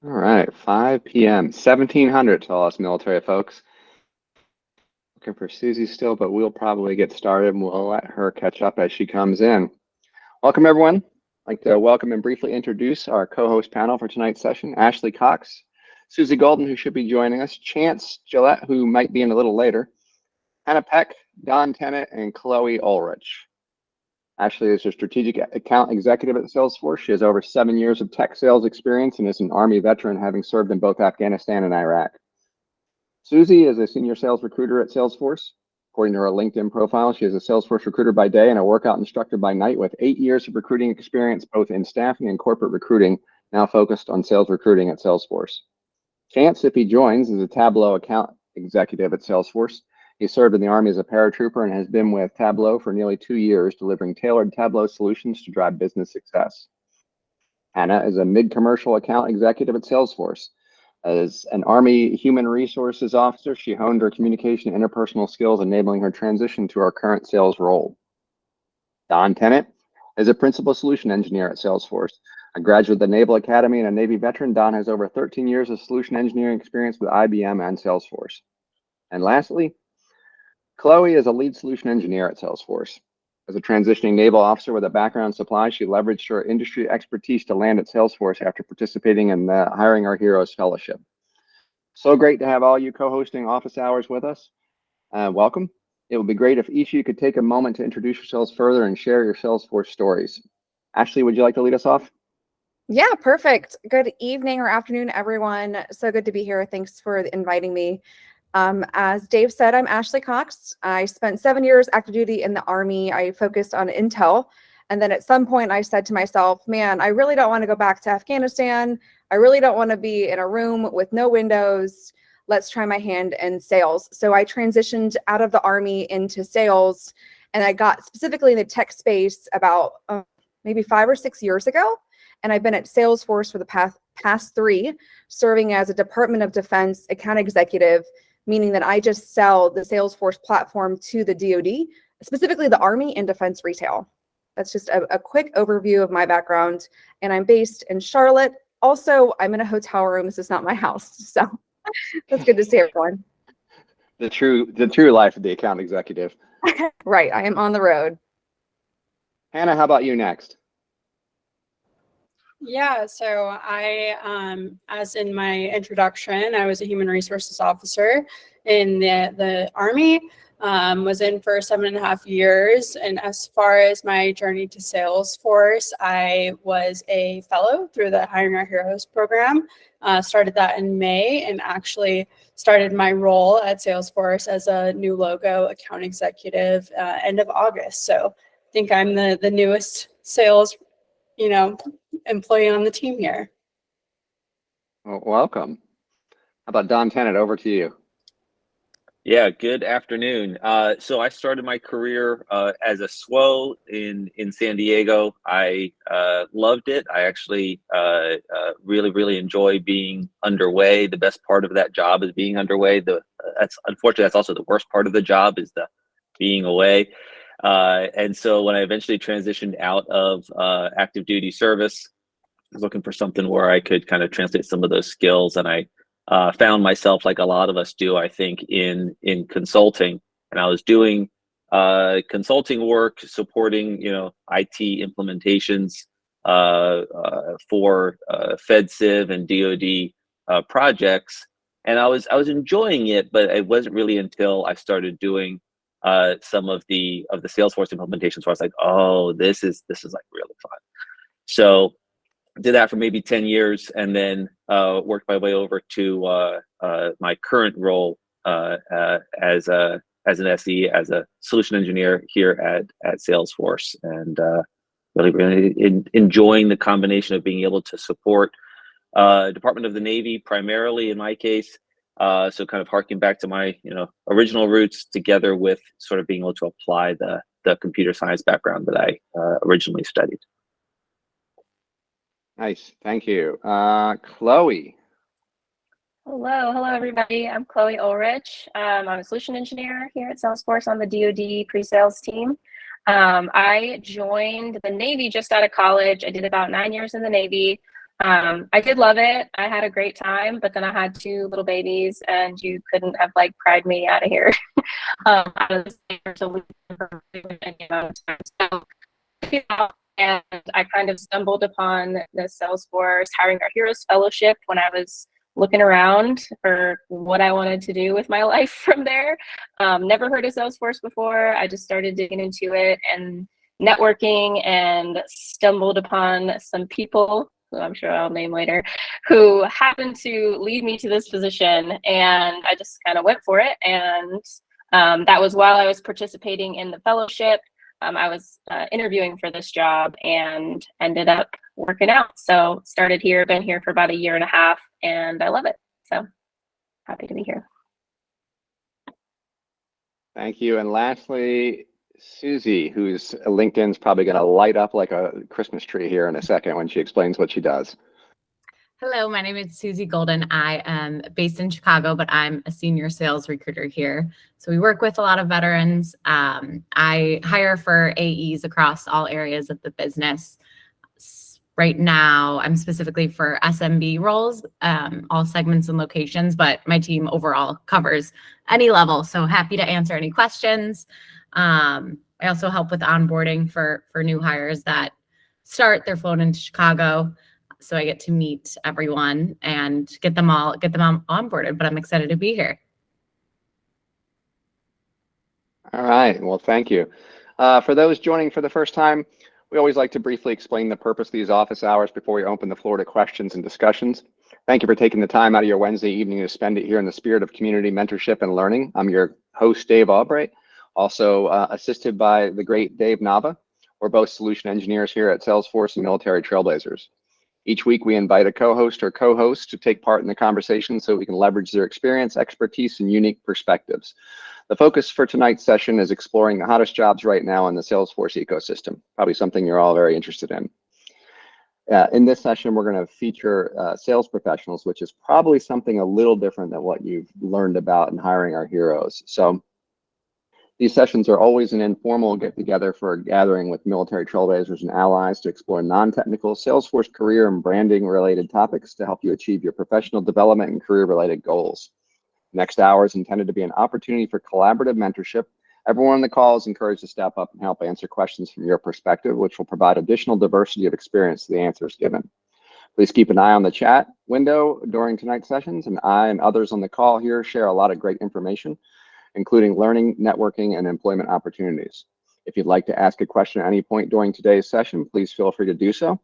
All right, 5 p.m., 1700 to all us military folks. Looking for Susie still, but we'll probably get started and we'll let her catch up as she comes in. Welcome, everyone. I'd like to welcome and briefly introduce our co-host panel for tonight's session, Asleigh Coxe, Susie Golden, who should be joining us, Chance Gillette, who might be in a little later, Hanna Peck, Don Tennant, and Chloe Ullrich. Asleigh is a strategic account executive at Salesforce. She has over 7 years of tech sales experience and is an Army veteran, having served in both Afghanistan and Iraq. Susie is a senior sales recruiter at Salesforce. According to her LinkedIn profile, she is a Salesforce recruiter by day and a workout instructor by night with 8 years of recruiting experience, both in staffing and corporate recruiting, now focused on sales recruiting at Salesforce. Chance, if he joins, is a Tableau account executive at Salesforce. He served in the Army as a paratrooper and has been with Tableau for nearly 2 years, delivering tailored Tableau solutions to drive business success. Hanna is a mid-commercial account executive at Salesforce. As an Army Human Resources Officer, she honed her communication and interpersonal skills, enabling her transition to her current sales role. Don Tennant is a Principal Solution Engineer at Salesforce. A graduate of the Naval Academy and a Navy veteran, Don has over 13 years of solution engineering experience with IBM and Salesforce. And lastly, Chloe is a lead solution engineer at Salesforce. As a transitioning naval officer with a background in supply, she leveraged her industry expertise to land at Salesforce after participating in the Hiring Our Heroes Fellowship. So great to have all you co-hosting office hours with us. Welcome. It would be great if each of you could take a moment to introduce yourselves further and share your Salesforce stories. Asleigh, would you like to lead us off? Yeah, perfect. Good evening or afternoon, everyone. So good to be here. Thanks for inviting me. As Dave said, I'm Asleigh Coxe. I spent 7 years active duty in the Army. I focused on intel. And then at some point I said to myself, man, I really don't want to go back to Afghanistan. I really don't want to be in a room with no windows. Let's try my hand in sales. So I transitioned out of the Army into sales, and I got specifically in the tech space about maybe 5 or 6 years ago. And I've been at Salesforce for the past 3, serving as a Department of Defense account executive, meaning that I just sell the Salesforce platform to the DoD, specifically the Army and Defense retail. That's just a quick overview of my background. And I'm based in Charlotte. Also, I'm in a hotel room. This is not my house. So that's good to see everyone. The true life of the account executive. Right. I am on the road. Hanna, how about you next? Yeah, so as in my introduction, I was a human resources officer in the Army, was in for 7.5 years. And as far as my journey to Salesforce, I was a fellow through the Hiring Our Heroes program, started that in May, and actually started my role at Salesforce as a new logo account executive end of August. So I think I'm the newest sales employee on the team here. Well, welcome. How about Don Tennant? Over to you. Yeah, good afternoon. So I started my career as a SWO in San Diego. I loved it. I actually really enjoy being underway. The best part of that job is being underway. Unfortunately, that's also the worst part of the job, is the being away. And so when I eventually transitioned out of active duty service, I was looking for something where I could kind of translate some of those skills. And I found myself, like a lot of us do, I think, in consulting. And I was doing consulting work, supporting, IT implementations for FedCiv and DoD projects. And I was enjoying it, but it wasn't really until I started doing some of the Salesforce implementations where I was like, oh, this is like really fun. So did that for maybe 10 years, and then worked my way over to my current role as an SE, as a solution engineer here at Salesforce, and really enjoying the combination of being able to support Department of the Navy primarily in my case. So kind of harking back to my original roots, together with sort of being able to apply the computer science background that I originally studied. Nice, thank you. Chloe. Hello everybody. I'm Chloe Ullrich. I'm a solution engineer here at Salesforce on the DoD pre-sales team. I joined the Navy just out of college. I did about 9 years in the Navy. I did love it. I had a great time, but then I had 2 little babies, and you couldn't have like pried me out of here. Out of the state for some any amount of time. So, and I kind of stumbled upon the Salesforce Hiring Our Heroes Fellowship when I was looking around for what I wanted to do with my life from there. Never heard of Salesforce before. I just started digging into it and networking, and stumbled upon some people who I'm sure I'll name later, who happened to lead me to this position, and I just kind of went for it. And that was while I was participating in the fellowship. I was interviewing for this job and ended up working out. So started here, been here for about 1.5 years, and I love it. So happy to be here. Thank you. And lastly, Susie, whose LinkedIn's probably going to light up like a Christmas tree here in a second when she explains what she does. Hello, my name is Susie Golden. I am based in Chicago, but I'm a senior sales recruiter here. So we work with a lot of veterans. I hire for AEs across all areas of the business. Right now, I'm specifically for SMB roles, all segments and locations, but my team overall covers any level. So happy to answer any questions. I also help with onboarding for new hires that start. They're flown into Chicago. So I get to meet everyone and get them onboarded, but I'm excited to be here. All right, well, thank you. For those joining for the first time, we always like to briefly explain the purpose of these office hours before we open the floor to questions and discussions. Thank you for taking the time out of your Wednesday evening to spend it here in the spirit of community mentorship and learning. I'm your host, Dave Albright, also assisted by the great Dave Nava. We're both solution engineers here at Salesforce and Military Trailblazers. Each week, we invite a co-host or co-host to take part in the conversation so we can leverage their experience, expertise, and unique perspectives. The focus for tonight's session is exploring the hottest jobs right now in the Salesforce ecosystem, probably something you're all very interested in. In this session, we're going to feature sales professionals, which is probably something a little different than what you've learned about in Hiring Our Heroes. So these sessions are always an informal get-together for a gathering with military trailblazers and allies to explore non-technical Salesforce career and branding-related topics to help you achieve your professional development and career-related goals. Next hour is intended to be an opportunity for collaborative mentorship. Everyone on the call is encouraged to step up and help answer questions from your perspective, which will provide additional diversity of experience to the answers given. Please keep an eye on the chat window during tonight's sessions, and I and others on the call here share a lot of great information, including learning, networking, and employment opportunities. If you'd like to ask a question at any point during today's session, please feel free to do so.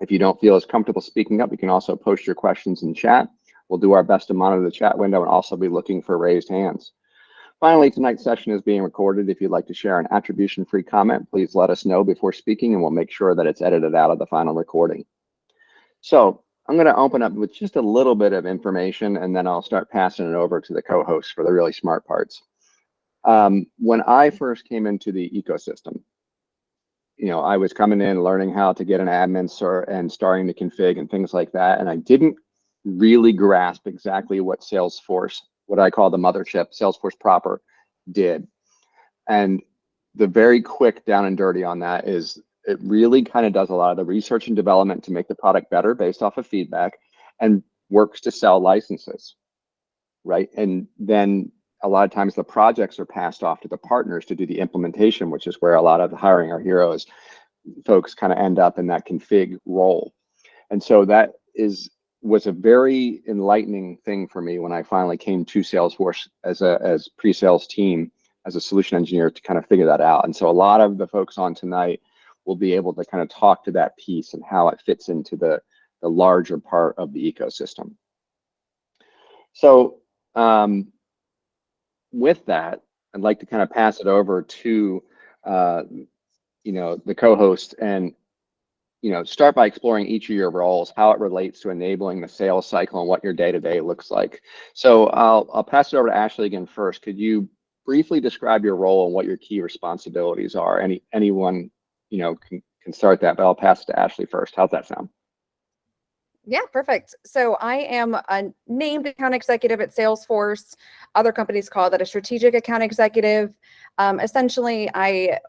If you don't feel as comfortable speaking up, you can also post your questions in chat. We'll do our best to monitor the chat window and also be looking for raised hands. Finally, tonight's session is being recorded. If you'd like to share an attribution-free comment, please let us know before speaking, and we'll make sure that it's edited out of the final recording. So I'm going to open up with just a little bit of information, and then I'll start passing it over to the co-hosts for the really smart parts. When I first came into the ecosystem, I was coming in learning how to get an admin and starting to config and things like that, and I didn't really grasp exactly what Salesforce, what I call the mothership, Salesforce proper, did. And the very quick down and dirty on that is it really kind of does a lot of the research and development to make the product better based off of feedback and works to sell licenses, right? And then a lot of times the projects are passed off to the partners to do the implementation, which is where a lot of the Hiring Our Heroes folks kind of end up in that config role. And so that was a very enlightening thing for me when I finally came to Salesforce as pre-sales team, as a solution engineer, to kind of figure that out. And so a lot of the folks on tonight will be able to kind of talk to that piece and how it fits into the larger part of the ecosystem. So with that, I'd like to kind of pass it over to the co-host and start by exploring each of your roles, how it relates to enabling the sales cycle and what your day-to-day looks like. So I'll pass it over to Asleigh again first. Could you briefly describe your role and what your key responsibilities are? Anyone can start that, but I'll pass it to Asleigh first. How's that sound? Yeah, perfect. So I am a named account executive at Salesforce. Other companies call that a strategic account executive. Essentially, I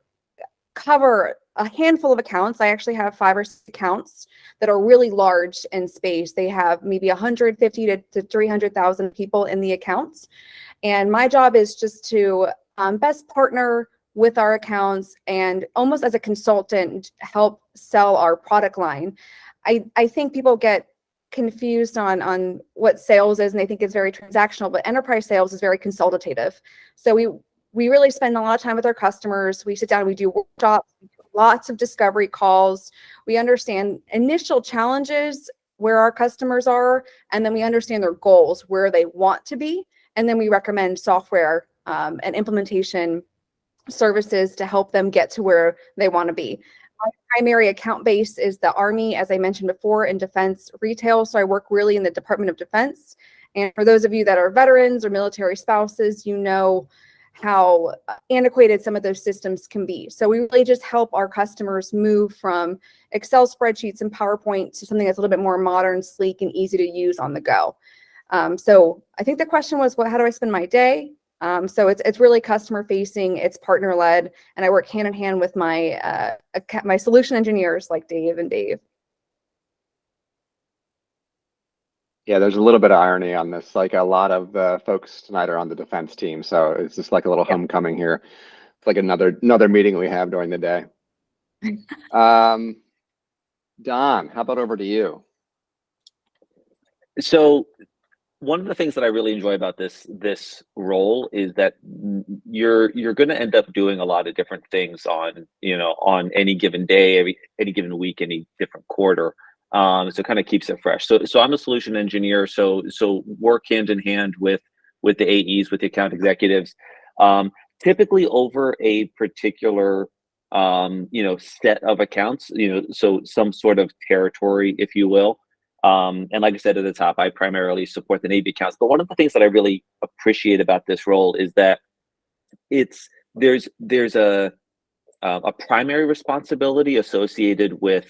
cover a handful of accounts. I actually have 5 or 6 accounts that are really large in space. They have maybe 150 to 300,000 people in the accounts. And my job is just to best partner with our accounts and almost as a consultant help sell our product line. I think people get confused on what sales is, and they think it's very transactional, but enterprise sales is very consultative. So we really spend a lot of time with our customers. We sit down, we do workshops, lots of discovery calls. We understand initial challenges where our customers are, and then we understand their goals, where they want to be. And then we recommend software and implementation services to help them get to where they want to be. My primary account base is the Army, as I mentioned before, in defense retail. So I work really in the Department of Defense. And for those of you that are veterans or military spouses, you know how antiquated some of those systems can be. So we really just help our customers move from Excel spreadsheets and PowerPoint to something that's a little bit more modern, sleek, and easy to use on the go. So I think the question was, how do I spend my day? So it's really customer facing, it's partner led, and I work hand in hand with my my solution engineers like Dave and Dave. Yeah, there's a little bit of irony on this. Like a lot of the folks tonight are on the defense team, so it's just like a little homecoming here. It's like another meeting we have during the day. Don, how about over to you? So one of the things that I really enjoy about this role is that you're going to end up doing a lot of different things on any given day, any given week, any different quarter. So it kind of keeps it fresh. So I'm a solution engineer. So work hand in hand with the AEs, with the account executives, typically over a particular set of accounts. So some sort of territory, if you will. And like I said at the top, I primarily support the Navy accounts. But one of the things that I really appreciate about this role is that there's a primary responsibility associated with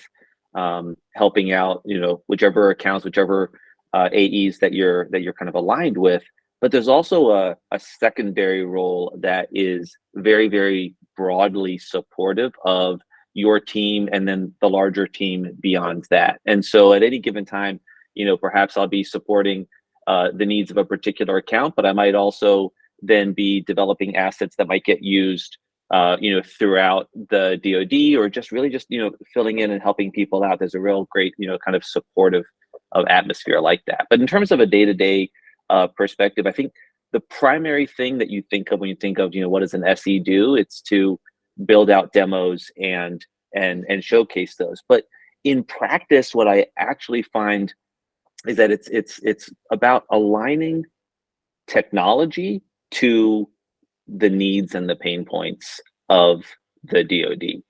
helping out, whichever accounts, whichever AEs that you're kind of aligned with. But there's also a secondary role that is very, very broadly supportive of your team and then the larger team beyond that. And so at any given time, perhaps I'll be supporting the needs of a particular account, but I might also then be developing assets that might get used throughout the DoD, or just filling in and helping people out. There's a real great, kind of supportive of atmosphere like that. But in terms of a day-to-day perspective, I think the primary thing that you think of when you think of, what does an SE do? It's to build out demos and showcase those. But in practice, what I actually find is that it's about aligning technology to the needs and the pain points of the DoD.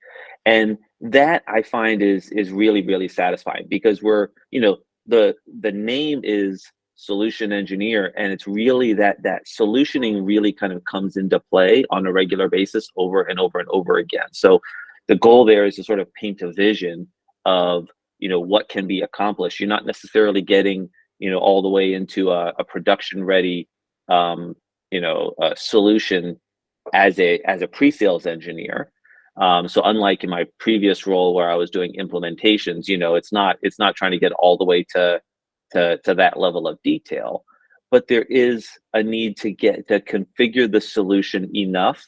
And that I find is really, really satisfying, because we're, the name is solution engineer, and it's really that solutioning really kind of comes into play on a regular basis over and over and over again. So the goal there is to sort of paint a vision of what can be accomplished. You're not necessarily getting all the way into a production ready solution as a pre-sales engineer. So unlike in my previous role where I was doing implementations, it's not trying to get all the way to that level of detail, but there is a need to configure the solution enough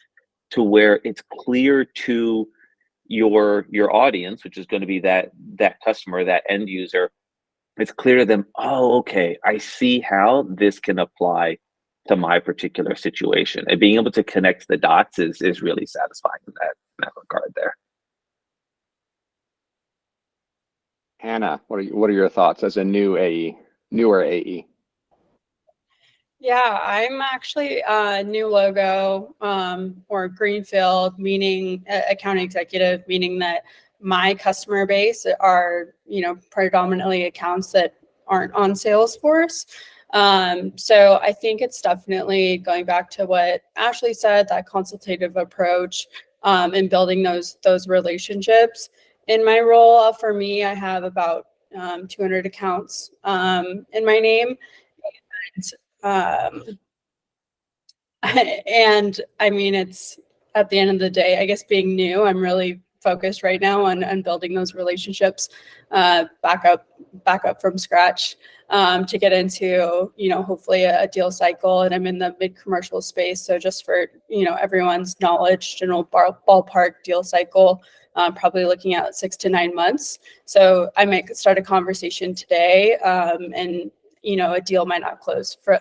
to where it's clear to your audience, which is going to be that customer, that end user. It's clear to them, oh, okay, I see how this can apply to my particular situation. And being able to connect the dots is really satisfying in that regard there. Hannah, what are your thoughts as a newer AE? Yeah, I'm actually a new logo or greenfield, meaning account executive, meaning that my customer base are, predominantly accounts that aren't on Salesforce. So I think it's definitely going back to what Ashleigh said, that consultative approach and building those relationships. In my role, for me, I have about 200 accounts in my name. And I mean, it's at the end of the day, I guess being new, I'm really focused right now on building those relationships back up from scratch to get into, hopefully a deal cycle. And I'm in the mid-commercial space. So just for, everyone's knowledge, general ballpark deal cycle, probably looking at 6 to 9 months. So I might start a conversation today and, a deal might not close for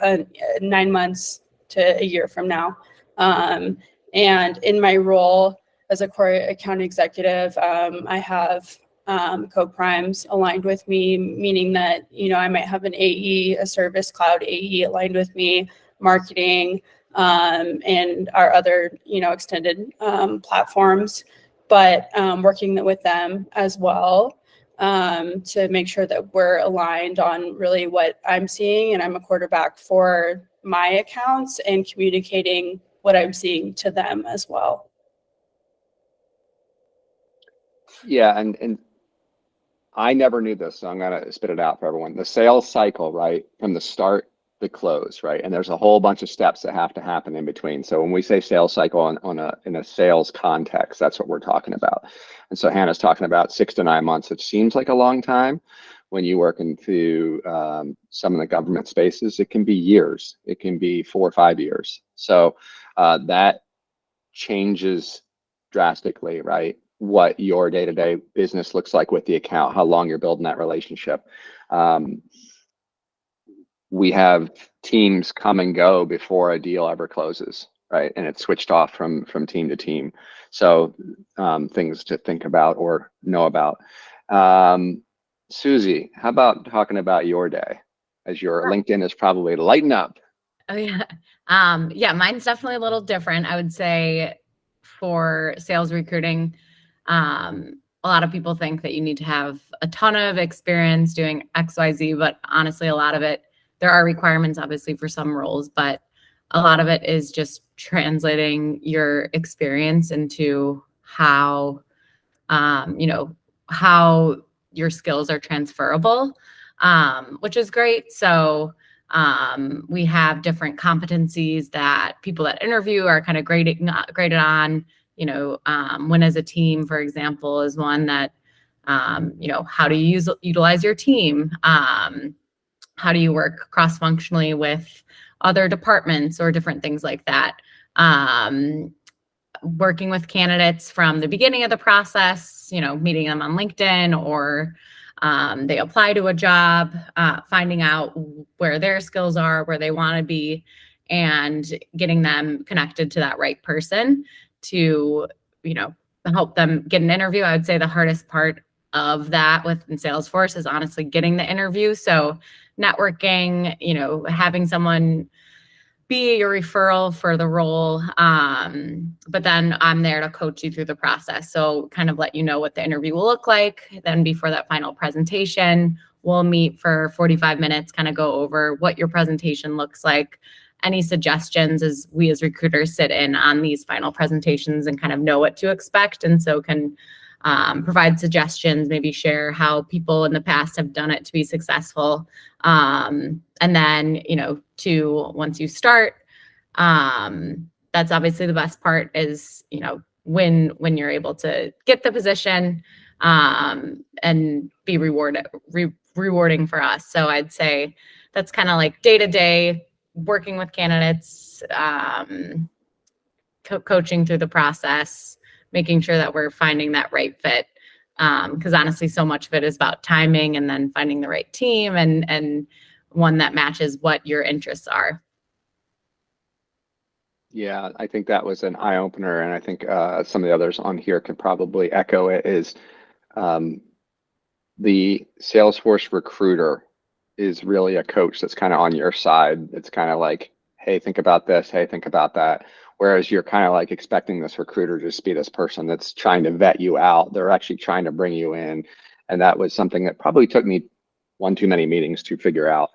9 months to a year from now. And in my role as a core account executive, I have co-primes aligned with me, meaning that, I might have an AE, a service cloud AE aligned with me, marketing, and our other, extended platforms, but working with them as well to make sure that we're aligned on really what I'm seeing, and I'm a quarterback for my accounts and communicating what I'm seeing to them as well. Yeah, and I never knew this, so I'm gonna spit it out for everyone. The sales cycle, right, from the start to close, right, and there's a whole bunch of steps that have to happen in between. So when we say sales cycle in a sales context, that's what we're talking about. And so Hannah's talking about 6 to 9 months. It seems like a long time. When you work into some of the government spaces, it can be years. It can be 4 or 5 years. So that changes drastically, right? What your day-to-day business looks like with the account, how long you're building that relationship. We have teams come and go before a deal ever closes, right? And it's switched off from team to team. So things to think about or know about. Susie, how about talking about your day, as your LinkedIn is probably lighting up? Oh yeah. Yeah, mine's definitely a little different. I would say for sales recruiting, a lot of people think that you need to have a ton of experience doing XYZ, but honestly, a lot of it, there are requirements obviously for some roles, but a lot of it is just translating your experience into how, how your skills are transferable, which is great. So we have different competencies that people that interview are kind of graded on. Win as a team, for example, is one that, how do you utilize your team? How do you work cross-functionally with other departments or different things like that? Working with candidates from the beginning of the process, meeting them on LinkedIn, or they apply to a job, finding out where their skills are, where they want to be, and getting them connected to that right person to, help them get an interview. I would say the hardest part of that within Salesforce is honestly getting the interview. So networking, having someone be your referral for the role. But then I'm there to coach you through the process. So kind of let you know what the interview will look like. Then before that final presentation, we'll meet for 45 minutes, kind of go over what your presentation looks like. Any suggestions, as we as recruiters sit in on these final presentations and kind of know what to expect. And so can provide suggestions, maybe share how people in the past have done it to be successful. And then, once you start, that's obviously the best part is, when you're able to get the position and be rewarding for us. So I'd say that's kind of like day-to-day working with candidates, coaching through the process, making sure that we're finding that right fit. Because honestly, so much of it is about timing and then finding the right team and one that matches what your interests are. Yeah, I think that was an eye opener, and I think some of the others on here could probably echo it. Is the Salesforce recruiter is really a coach that's kind of on your side. It's kind of like, hey, think about this. Hey, think about that. Whereas you're kind of like expecting this recruiter to just be this person that's trying to vet you out. They're actually trying to bring you in. And that was something that probably took me one too many meetings to figure out.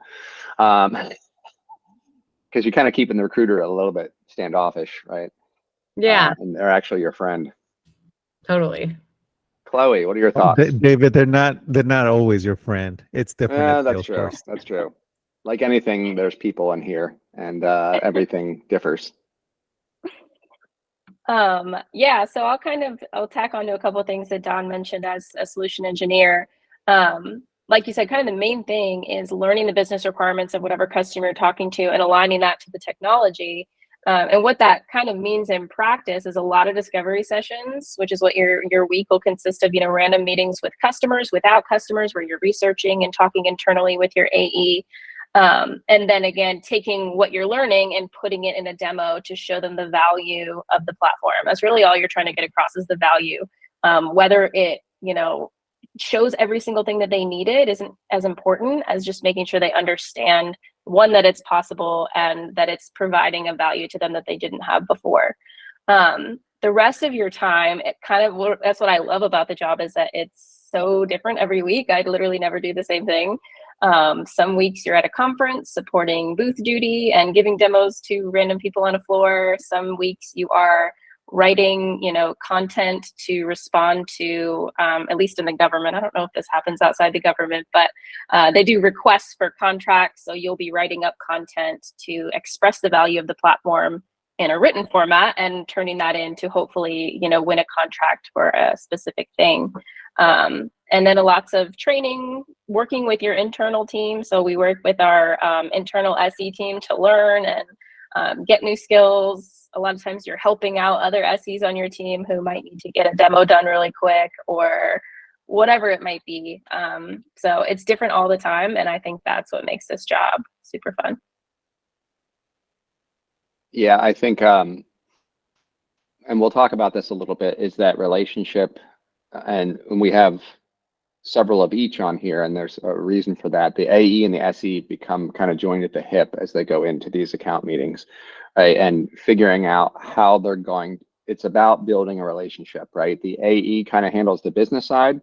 Because you're kind of keeping the recruiter a little bit standoffish, right? Yeah. And they're actually your friend. Totally. Chloe, what are your thoughts? David, they're not always your friend. It's different at That's true. Salesforce. That's true. Like anything, there's people in here, and everything differs. Yeah, so I'll tack on to a couple of things that Don mentioned as a solution engineer. Like you said, kind of the main thing is learning the business requirements of whatever customer you're talking to and aligning that to the technology. And what that kind of means in practice is a lot of discovery sessions, which is what your week will consist of, random meetings with customers, without customers, where you're researching and talking internally with your AE. And then again, taking what you're learning and putting it in a demo to show them the value of the platform. That's really all you're trying to get across, is the value. Whether it, shows every single thing that they needed isn't as important as just making sure they understand, one, that it's possible and that it's providing a value to them that they didn't have before. The rest of your time, that's what I love about the job, is that it's so different every week. I literally never do the same thing. Some weeks you're at a conference supporting booth duty and giving demos to random people on a floor. Some weeks you are writing, content to respond to, at least in the government. I don't know if this happens outside the government, but they do requests for contracts. So you'll be writing up content to express the value of the platform in a written format and turning that into hopefully, win a contract for a specific thing. And then lots of training, working with your internal team. So we work with our internal SE team to learn and get new skills. A lot of times you're helping out other SEs on your team who might need to get a demo done really quick or whatever it might be. So it's different all the time. And I think that's what makes this job super fun. Yeah, I think, and we'll talk about this a little bit, is that relationship, and we have several of each on here, and there's a reason for that. The AE and the SE become kind of joined at the hip as they go into these account meetings, right? And figuring out how they're going. It's about building a relationship, right? The AE kind of handles the business side.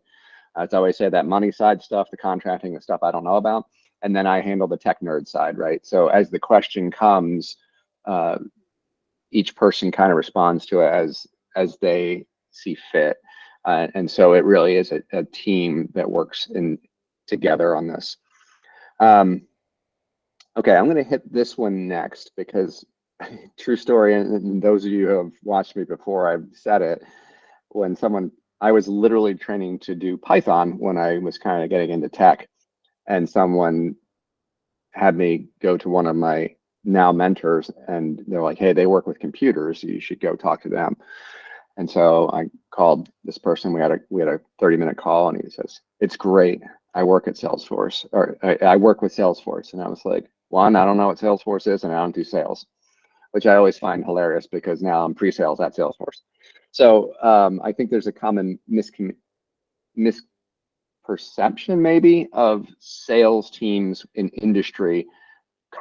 As I always say, that money side stuff, the contracting, the stuff I don't know about. And then I handle the tech nerd side, right? So as the question comes, each person kind of responds to it as they see fit. And so it really is a team that works together on this. Okay, I'm going to hit this one next because true story, and those of you who have watched me before, I've said it. I was literally training to do Python when I was kind of getting into tech, and someone had me go to one of my now mentors, and they're like, hey, they work with computers, you should go talk to them. And so I called this person. We had a 30-minute call, and he says, it's great, I work at Salesforce, or I work with Salesforce. And I was like, one, I don't know what Salesforce is, and I don't do sales, which I always find hilarious because now I'm pre-sales at Salesforce. So I think there's a common misperception maybe of sales teams in industry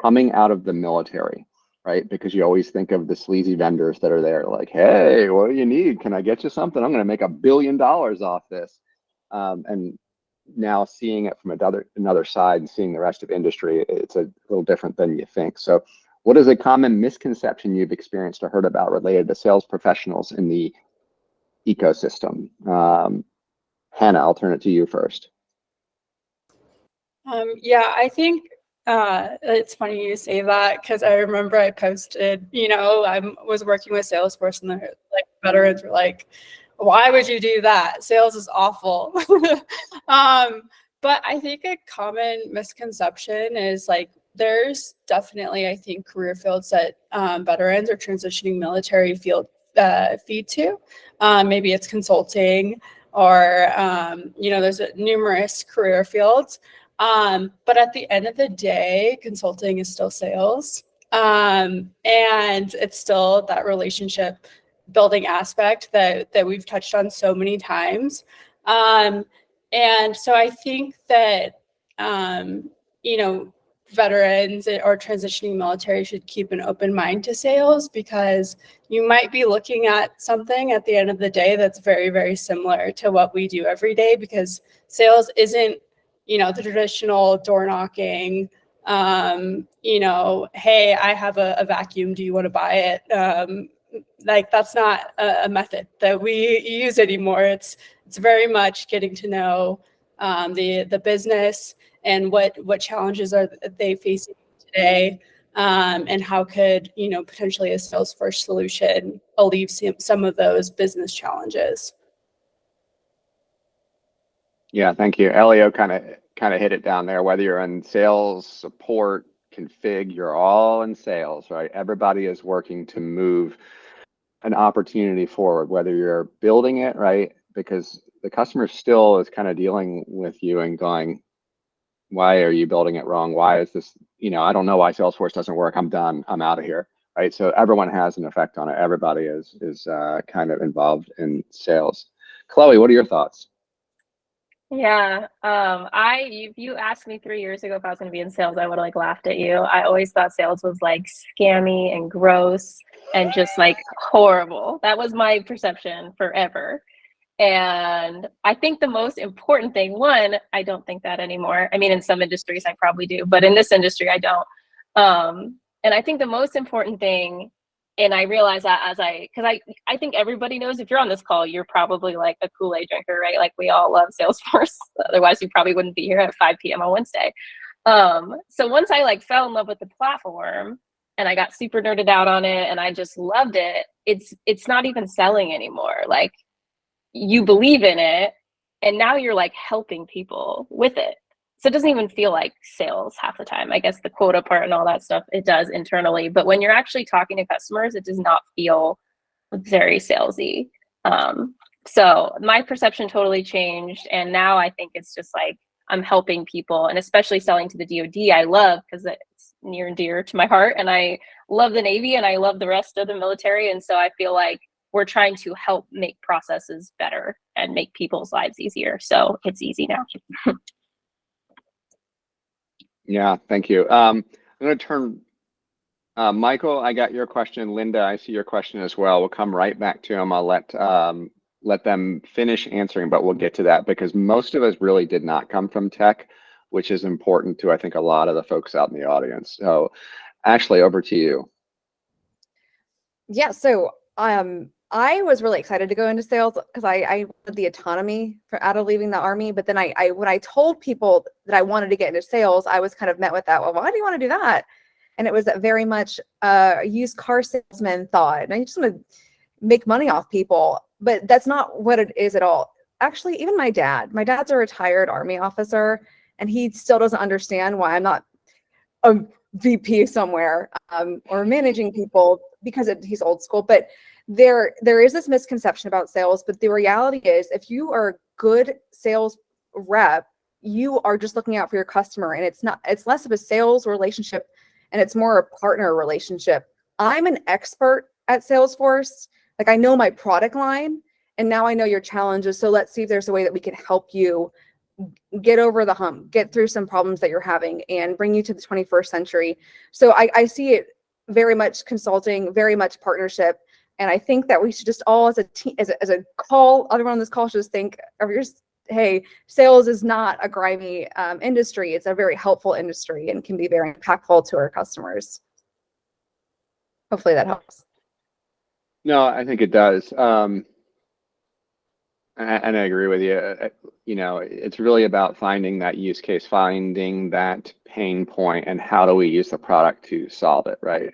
coming out of the military, right? Because you always think of the sleazy vendors that are there like, hey, what do you need? Can I get you something? I'm going to make $1 billion off this. And now seeing it from another side and seeing the rest of industry, it's a little different than you think. So what is a common misconception you've experienced or heard about related to sales professionals in the ecosystem? Hanna, I'll turn it to you first. Yeah, I think it's funny you say that, because I remember I posted, I was working with Salesforce, and the veterans were like, why would you do that? Sales is awful. But I think a common misconception is there's definitely, I think, career fields that veterans or transitioning military field feed to. Maybe it's consulting, or there's numerous career fields. But at the end of the day, consulting is still sales. And it's still that relationship building aspect that we've touched on so many times. And so I think that, veterans or transitioning military should keep an open mind to sales, because you might be looking at something at the end of the day that's very, very similar to what we do every day, because sales isn't, the traditional door knocking, hey, I have a vacuum, do you want to buy it? That's not a method that we use anymore. It's very much getting to know the business and what challenges are they facing today, and how could, potentially a Salesforce solution alleviate some of those business challenges? Yeah, thank you. Elio kind of hit it down there. Whether you're in sales, support, config, you're all in sales, right? Everybody is working to move an opportunity forward, whether you're building it, right? Because the customer still is kind of dealing with you and going, why are you building it wrong? Why is this, I don't know why Salesforce doesn't work. I'm done. I'm out of here, right? So everyone has an effect on it. Everybody is kind of involved in sales. Chloe, what are your thoughts? Yeah, if you asked me 3 years ago if I was going to be in sales, I would have laughed at you. I always thought sales was scammy and gross and just horrible. That was my perception forever. And I think the most important thing, one, I don't think that anymore. I mean, in some industries I probably do, but in this industry I don't. And I think the most important thing, and I realize that because I think everybody knows, if you're on this call, you're probably a Kool-Aid drinker, right? We all love Salesforce. Otherwise, you probably wouldn't be here at 5 p.m. on Wednesday. So once I fell in love with the platform and I got super nerded out on it and I just loved it, it's not even selling anymore. You believe in it and now you're helping people with it. So it doesn't even feel like sales half the time. I guess the quota part and all that stuff, it does internally. But when you're actually talking to customers, it does not feel very salesy. So my perception totally changed. And now I think it's just I'm helping people, and especially selling to the DoD, I love, because it's near and dear to my heart. And I love the Navy and I love the rest of the military. And so I feel like we're trying to help make processes better and make people's lives easier. So it's easy now. Yeah, thank you. I'm going to turn, Michael, I got your question. Linda, I see your question as well. We'll come right back to them. I'll let them finish answering, but we'll get to that because most of us really did not come from tech, which is important to, I think, a lot of the folks out in the audience. So Ashley, over to you. Yeah, so I was really excited to go into sales because I wanted the autonomy out of leaving the Army. But then when I told people that I wanted to get into sales, I was kind of met with that. Well, why do you want to do that? And it was very much a used car salesman thought. And I just want to make money off people. But that's not what it is at all. Actually, even my dad's a retired Army officer, and he still doesn't understand why I'm not a VP somewhere or managing people because he's old school. But there is this misconception about sales, but the reality is if you are a good sales rep, you are just looking out for your customer, and it's less of a sales relationship and it's more a partner relationship. I'm an expert at Salesforce. I know my product line and now I know your challenges. So let's see if there's a way that we can help you get over the hump, get through some problems that you're having and bring you to the 21st century. So I see it very much consulting, very much partnership. And I think that we should just all as a team, as a call, everyone on this call should just think of hey, sales is not a grimy industry. It's a very helpful industry and can be very impactful to our customers. Hopefully that helps. No, I think it does. And I agree with you. It's really about finding that use case, finding that pain point, and how do we use the product to solve it, right?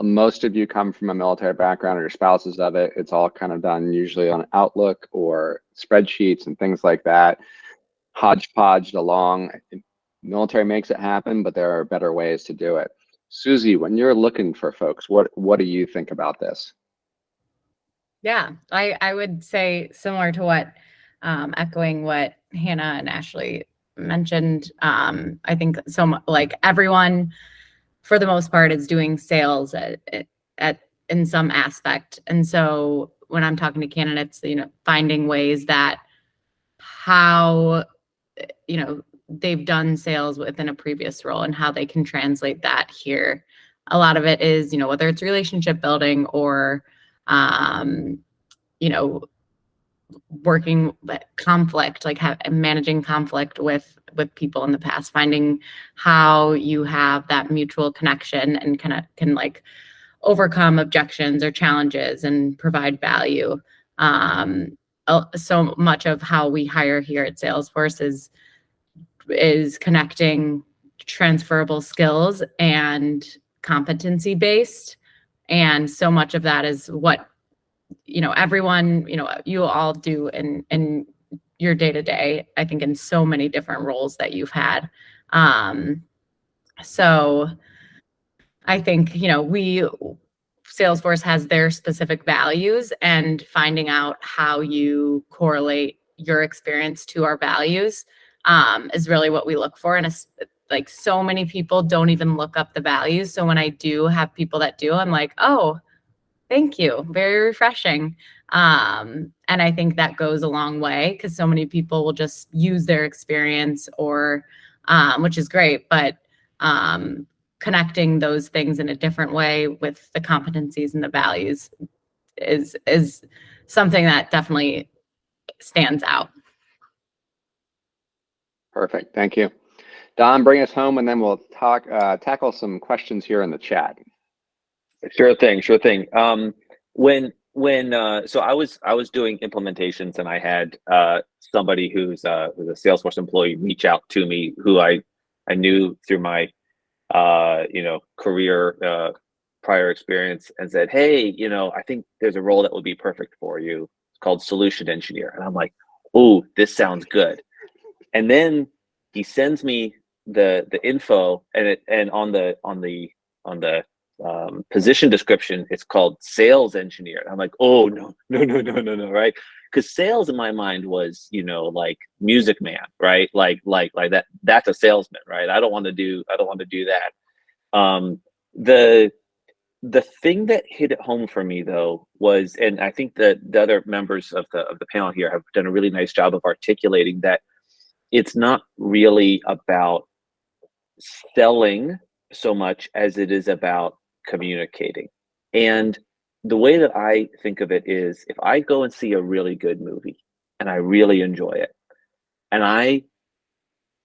Most of you come from a military background or your spouses of it. It's all kind of done usually on Outlook or spreadsheets and things like that, hodgepodged along. Military makes it happen, but there are better ways to do it. Susie, when you're looking for folks, what do you think about this? Yeah, I would say similar to what, echoing what Hanna and Ashley mentioned. I think everyone, for the most part, is doing sales in some aspect. And so when I'm talking to candidates, finding ways that how, they've done sales within a previous role and how they can translate that here. A lot of it is, whether it's relationship building or working with conflict, managing conflict with people in the past, finding how you have that mutual connection and can overcome objections or challenges and provide value. So much of how we hire here at Salesforce is connecting transferable skills and competency based. And so much of that is what, everyone, you all do in your day to day, I think in so many different roles that you've had. So I think, Salesforce has their specific values, and finding out how you correlate your experience to our values is really what we look for. And like so many people don't even look up the values. So when I do have people that do, I'm like, oh, thank you. Very refreshing. And I think that goes a long way, because so many people will just use their experience or, which is great, but connecting those things in a different way with the competencies and the values is something that definitely stands out. Perfect. Thank you. Don, bring us home, and then we'll tackle some questions here in the chat. Sure thing. So I was doing implementations, and I had somebody who's a Salesforce employee reach out to me, who I knew through my career prior experience, and said, hey, I think there's a role that would be perfect for you. It's called solution engineer. And I'm like, oh, this sounds good. And then he sends me the info, and on the position description, it's called sales engineer. I'm like, oh, no, right? Because sales in my mind was, like Music Man, right? Like that. That's a salesman, right? I don't want to do that. The thing that hit it home for me, though, was, and I think that the other members of the panel here have done a really nice job of articulating that it's not really about selling so much as it is about communicating. And the way that I think of it is, if I go and see a really good movie and I really enjoy it, and I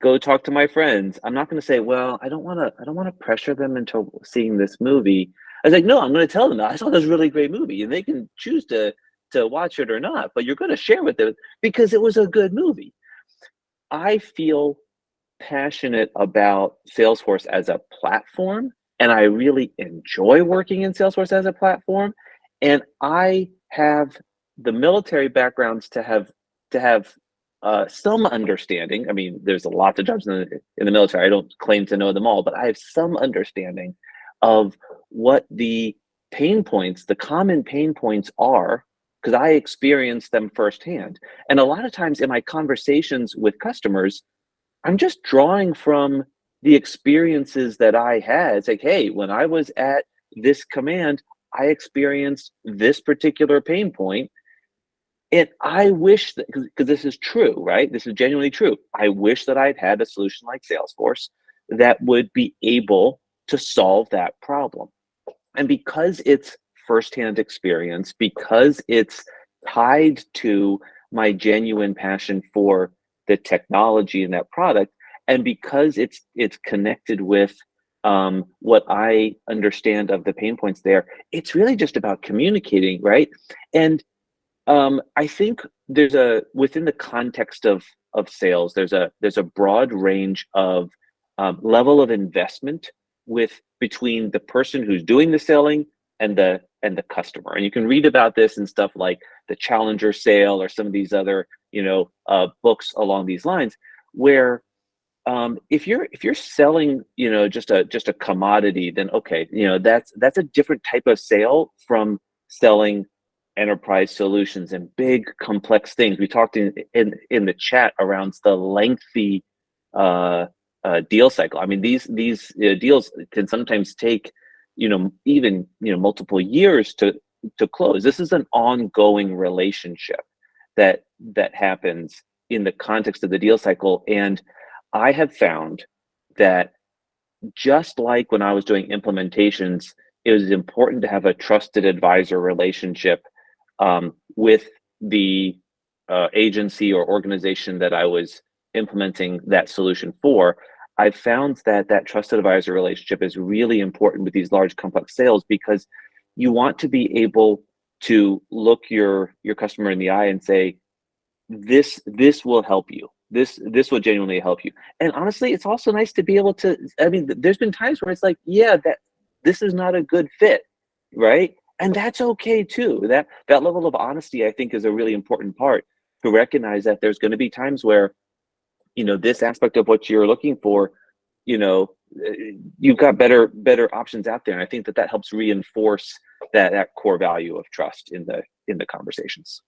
go talk to my friends, I'm not going to say, well, I don't want to pressure them into seeing this movie. I was like, no, I'm going to tell them that I saw this really great movie, and they can choose to watch it or not, but you're going to share with them because it was a good movie. I feel passionate about Salesforce as a platform, and I really enjoy working in Salesforce as a platform. And I have the military backgrounds to have some understanding. I mean, there's a lot of jobs in the military. I don't claim to know them all, but I have some understanding of what the common pain points are, because I experienced them firsthand. And a lot of times in my conversations with customers, I'm just drawing from the experiences that I had. It's like, hey, when I was at this command, I experienced this particular pain point. And I wish that, because this is true, right? This is genuinely true. I wish that I'd had a solution like Salesforce that would be able to solve that problem. And because it's firsthand experience, because it's tied to my genuine passion for the technology in that product, and because it's connected with what I understand of the pain points there, it's really just about communicating, right? And I think within the context of sales, there's a broad range of level of investment between the person who's doing the selling and the customer. And you can read about this in stuff like the Challenger sale or some of these other books along these lines, where if you're selling just a commodity, then okay, that's a different type of sale from selling enterprise solutions and big complex things. We talked in the chat around the lengthy deal cycle. I mean, these deals can sometimes take even multiple years to close. This is an ongoing relationship that happens in the context of the deal cycle. And I have found that, just like when I was doing implementations, it was important to have a trusted advisor relationship with the agency or organization that I was implementing that solution for. I've found that trusted advisor relationship is really important with these large complex sales, because you want to be able to look your customer in the eye and say, this will help you. This will genuinely help you. And honestly, it's also nice to be able to, I mean, there's been times where it's like, yeah, this is not a good fit, right? And that's okay too. That level of honesty, I think, is a really important part, to recognize that there's going to be times where, this aspect of what you're looking for, you've got better options out there. And I think that helps reinforce that core value of trust in the conversations.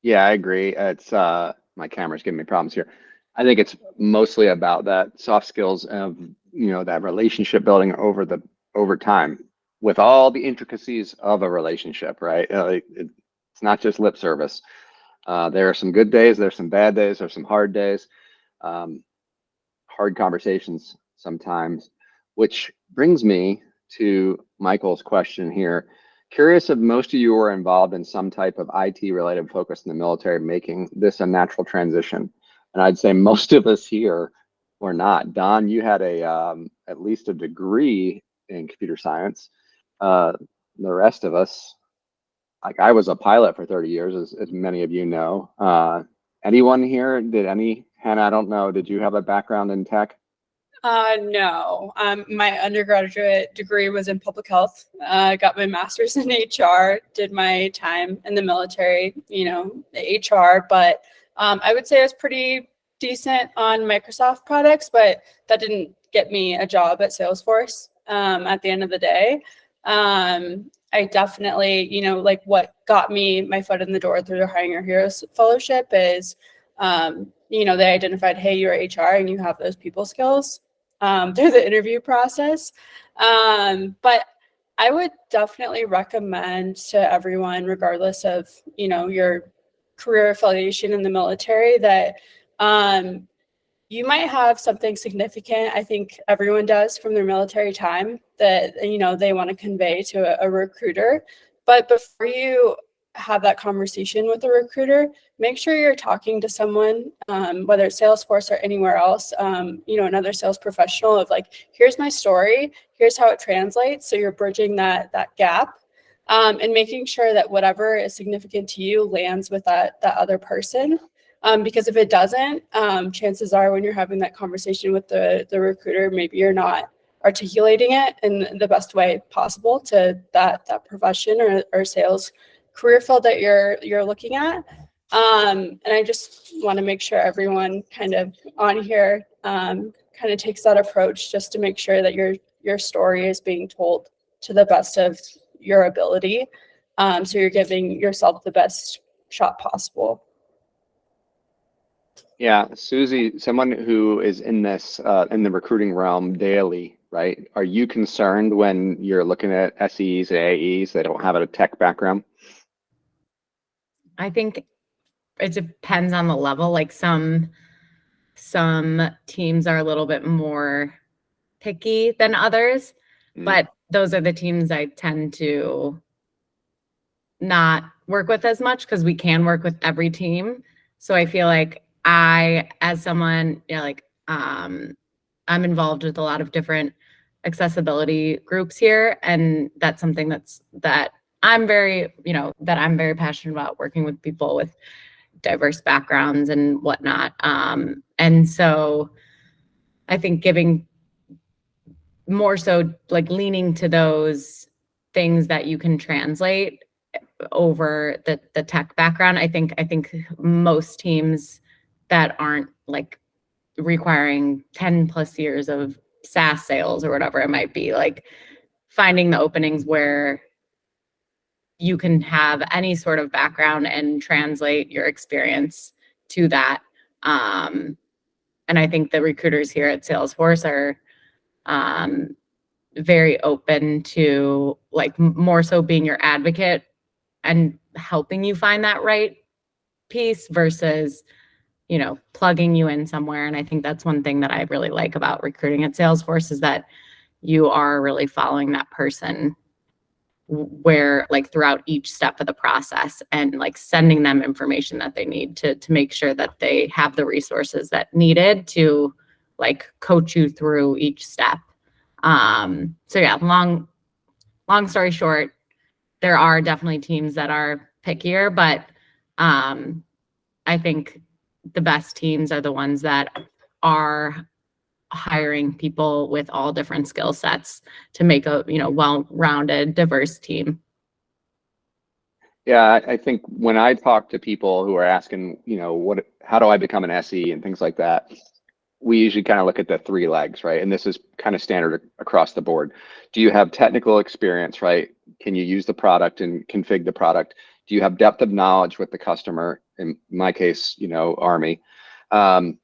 Yeah, I agree. It's my camera's giving me problems here. I think it's mostly about that soft skills of, that relationship building over time, with all the intricacies of a relationship, right? It's not just lip service. There are some good days, there's some bad days, there's some hard days, hard conversations sometimes, which brings me to Michael's question here. Curious if most of you were involved in some type of IT related focus in the military, making this a natural transition. And I'd say most of us here were not. Don, you had at least a degree in computer science. The rest of us, like, I was a pilot for 30 years, as many of you know. Anyone here, Hannah, I don't know, did you have a background in tech? No. My undergraduate degree was in public health. Got my master's in HR, did my time in the military, HR, but I would say I was pretty decent on Microsoft products, but that didn't get me a job at Salesforce at the end of the day. I definitely, like, what got me my foot in the door through the Hiring Your Heroes Fellowship is, they identified, hey, you're HR and you have those people skills through the interview process. But I would definitely recommend to everyone, regardless of, your career affiliation in the military, that you might have something significant. I think everyone does from their military time that, they want to convey to a recruiter. But before you have that conversation with a recruiter, make sure you're talking to someone, whether it's Salesforce or anywhere else, another sales professional, of like, here's my story, here's how it translates. So you're bridging that gap, and making sure that whatever is significant to you lands with that other person. Because if it doesn't, chances are when you're having that conversation with the recruiter, maybe you're not articulating it in the best way possible to that profession or sales career field that you're looking at. And I just want to make sure everyone kind of on here kind of takes that approach, just to make sure that your story is being told to the best of your ability. So you're giving yourself the best shot possible. Yeah, Susie, someone who is in this in the recruiting realm daily, right? Are you concerned when you're looking at SEs and AEs that don't have a tech background? I think it depends on the level. Like some teams are a little bit more picky than others, but those are the teams I tend to not work with as much, because we can work with every team. So I feel like as someone, I'm involved with a lot of different accessibility groups here, and that's something that I'm very passionate about, working with people with diverse backgrounds and whatnot. And so I think giving more so, like, leaning to those things that you can translate over the tech background. I think most teams that aren't like requiring 10 plus years of SaaS sales or whatever it might be, like finding the openings where you can have any sort of background and translate your experience to that. And I think the recruiters here at Salesforce are very open to, like, more so being your advocate and helping you find that right piece versus, plugging you in somewhere. And I think that's one thing that I really like about recruiting at Salesforce, is that you are really following that person where, like, throughout each step of the process, and like sending them information that they need to make sure that they have the resources that needed to, like, coach you through each step. So yeah, long story short, there are definitely teams that are pickier, but I think the best teams are the ones that are hiring people with all different skill sets to make a, well-rounded, diverse team. Yeah, I think when I talk to people who are asking, how do I become an SE and things like that, we usually kind of look at the three legs, right? And this is kind of standard across the board. Do you have technical experience, right? Can you use the product and configure the product? Do you have depth of knowledge with the customer? In my case, Army. And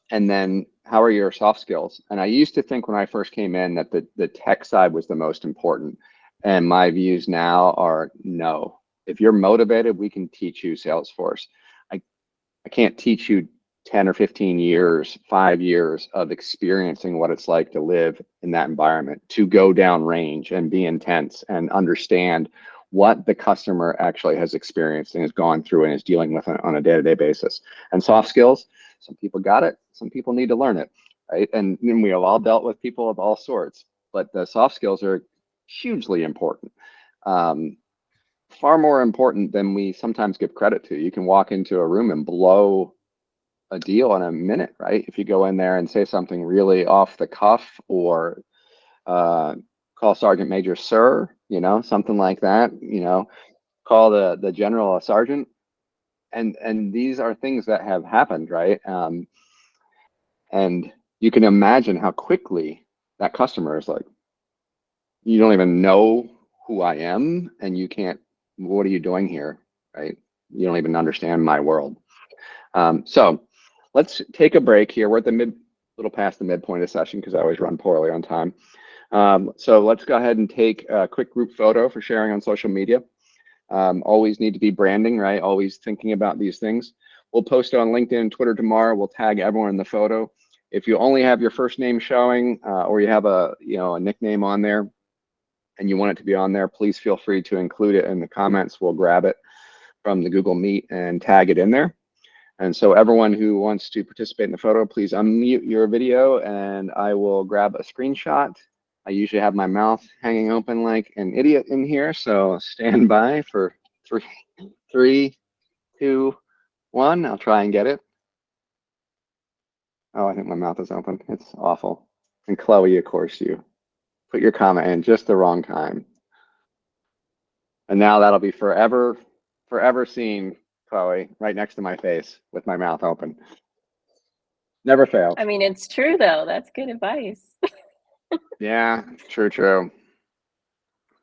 then how are your soft skills? And I used to think when I first came in that the tech side was the most important. And my views now are no. If you're motivated, we can teach you Salesforce. I can't teach you 10 or 15 years, 5 years of experiencing what it's like to live in that environment, to go down range and be intense and understand what the customer actually has experienced and has gone through and is dealing with on a day-to-day basis. And soft skills, some people got it, some people need to learn it, right? And we have all dealt with people of all sorts, but the soft skills are hugely important. Far more important than we sometimes give credit to. You can walk into a room and blow a deal in a minute, right? If you go in there and say something really off the cuff, or call Sergeant Major sir, something like that, call the general a sergeant. And these are things that have happened, right? And you can imagine how quickly that customer is like, you don't even know who I am, and you can't, what are you doing here, right? You don't even understand my world. So let's take a break here. We're at the little past the midpoint of the session because I always run poorly on time. So let's go ahead and take a quick group photo for sharing on social media. Always need to be branding, right? Always thinking about these things. We'll post it on LinkedIn and Twitter tomorrow. We'll tag everyone in the photo. If you only have your first name showing, or you have a nickname on there and you want it to be on there, please feel free to include it in the comments. We'll grab it from the Google Meet and tag it in there. And so everyone who wants to participate in the photo, please unmute your video and I will grab a screenshot. I usually have my mouth hanging open like an idiot in here, so stand by for 3, 2, 1. I'll try and get it. Oh, I think my mouth is open. It's awful. And Chloe, of course, you put your comment in just the wrong time. And now that'll be forever seen, Chloe, right next to my face with my mouth open. Never fails. I mean, it's true though. That's good advice. Yeah, true.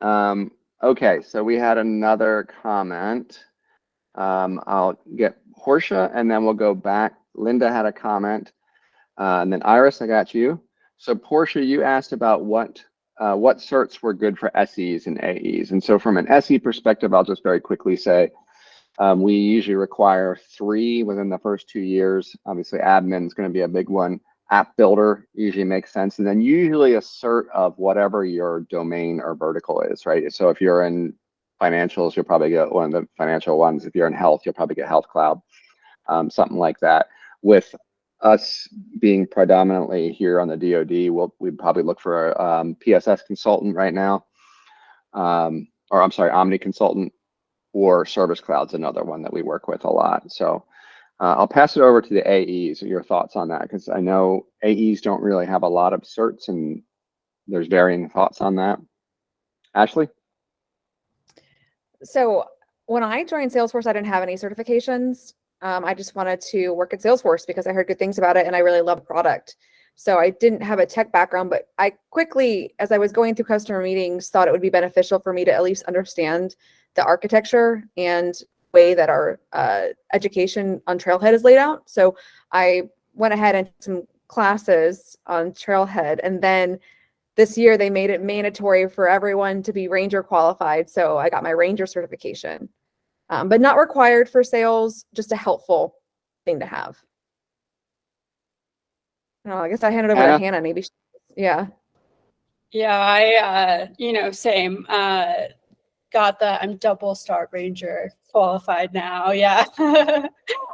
Okay, so we had another comment. I'll get Portia and then we'll go back. Linda had a comment. And then Iris, I got you. So Portia, you asked about what certs were good for SEs and AEs. And so from an SE perspective, I'll just very quickly say, we usually require 3 within the first 2 years. Obviously, admin is going to be a big one. App builder usually makes sense. And then usually a cert of whatever your domain or vertical is, right? So if you're in financials, you'll probably get one of the financial ones. If you're in health, you'll probably get Health Cloud, something like that. With us being predominantly here on the DoD, we'd probably look for a PSS consultant right now, or I'm sorry, Omni consultant, or Service Cloud's another one that we work with a lot. So I'll pass it over to the AEs. Your thoughts on that, because I know AEs don't really have a lot of certs, and there's varying thoughts on that. Asleigh? So when I joined Salesforce, I didn't have any certifications. I just wanted to work at Salesforce because I heard good things about it and I really love the product. So I didn't have a tech background, but I quickly, as I was going through customer meetings, thought it would be beneficial for me to at least understand the architecture and way that our education on Trailhead is laid out. So I went ahead and took some classes on Trailhead, and then this year they made it mandatory for everyone to be Ranger qualified. So I got my Ranger certification, but not required for sales, just a helpful thing to have. I guess I hand it over to Hannah. Maybe, yeah. Yeah, I, same. Got that. I'm double Star Ranger qualified now. Yeah. But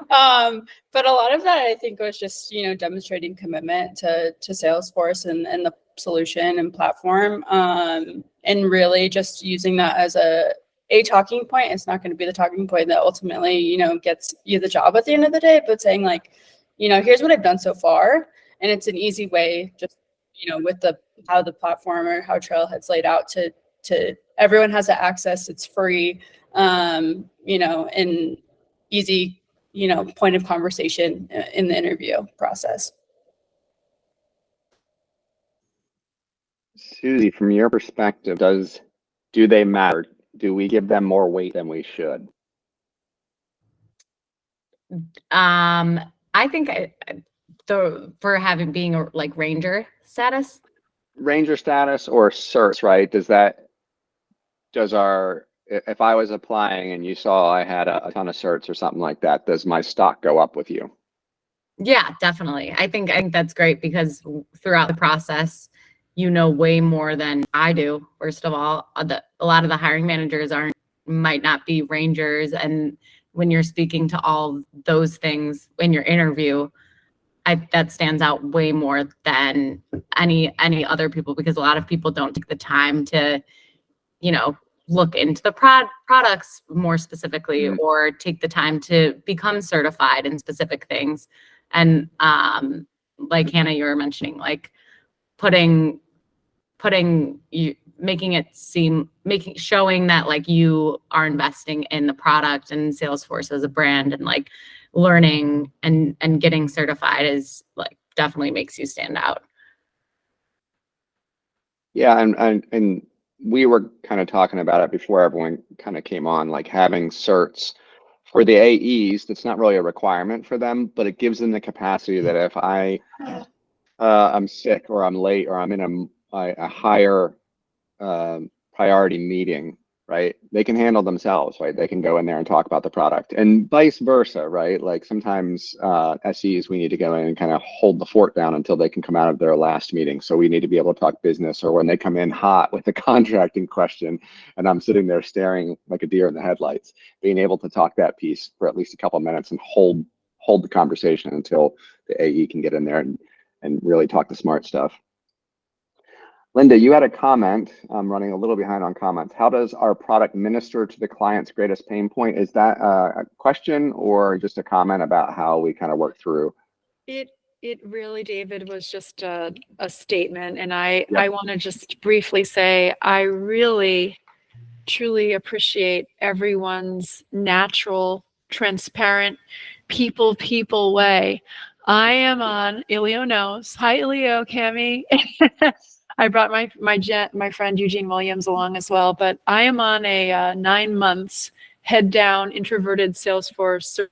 a lot of that I think was just, demonstrating commitment to Salesforce and the solution and platform, and really just using that as a talking point. It's not going to be the talking point that ultimately, gets you the job at the end of the day, but saying like, here's what I've done so far. And it's an easy way, just, with how the platform or how Trailhead's laid out to everyone has that access. It's free, and easy, point of conversation in the interview process. Susie, from your perspective, do they matter? Do we give them more weight than we should? I think for having being a ranger status. Ranger status or certs, right? If I was applying and you saw I had a ton of certs or something like that, does my stock go up with you? Yeah, definitely. I think that's great because throughout the process, way more than I do. First of all, a lot of the hiring managers might not be rangers, and when you're speaking to all those things in your interview, that stands out way more than any other people, because a lot of people don't take the time to, look into the products more specifically, or take the time to become certified in specific things. And like Hannah, you were mentioning, showing that you are investing in the product and Salesforce as a brand, and learning and getting certified is definitely makes you stand out. Yeah, and we were kind of talking about it before everyone kind of came on, having certs for the AEs. That's not really a requirement for them, but it gives them the capacity that if I'm sick or I'm late or I'm in a higher priority meeting, right? They can handle themselves, right? They can go in there and talk about the product, and vice versa, right? Sometimes SEs, we need to go in and kind of hold the fort down until they can come out of their last meeting. So we need to be able to talk business, or when they come in hot with a contracting question and I'm sitting there staring like a deer in the headlights, being able to talk that piece for at least a couple minutes and hold the conversation until the AE can get in there and really talk the smart stuff. Linda, you had a comment. I'm running a little behind on comments. How does our product minister to the client's greatest pain point? Is that a question or just a comment about how we kind of work through? It really, David, was just a statement. And I want to just briefly say, I really, truly appreciate everyone's natural, transparent, people way. I am on, Ilio knows. Hi, Ilio, Cami. I brought my friend Eugene Williams along as well, but I am on a 9 months head down introverted Salesforce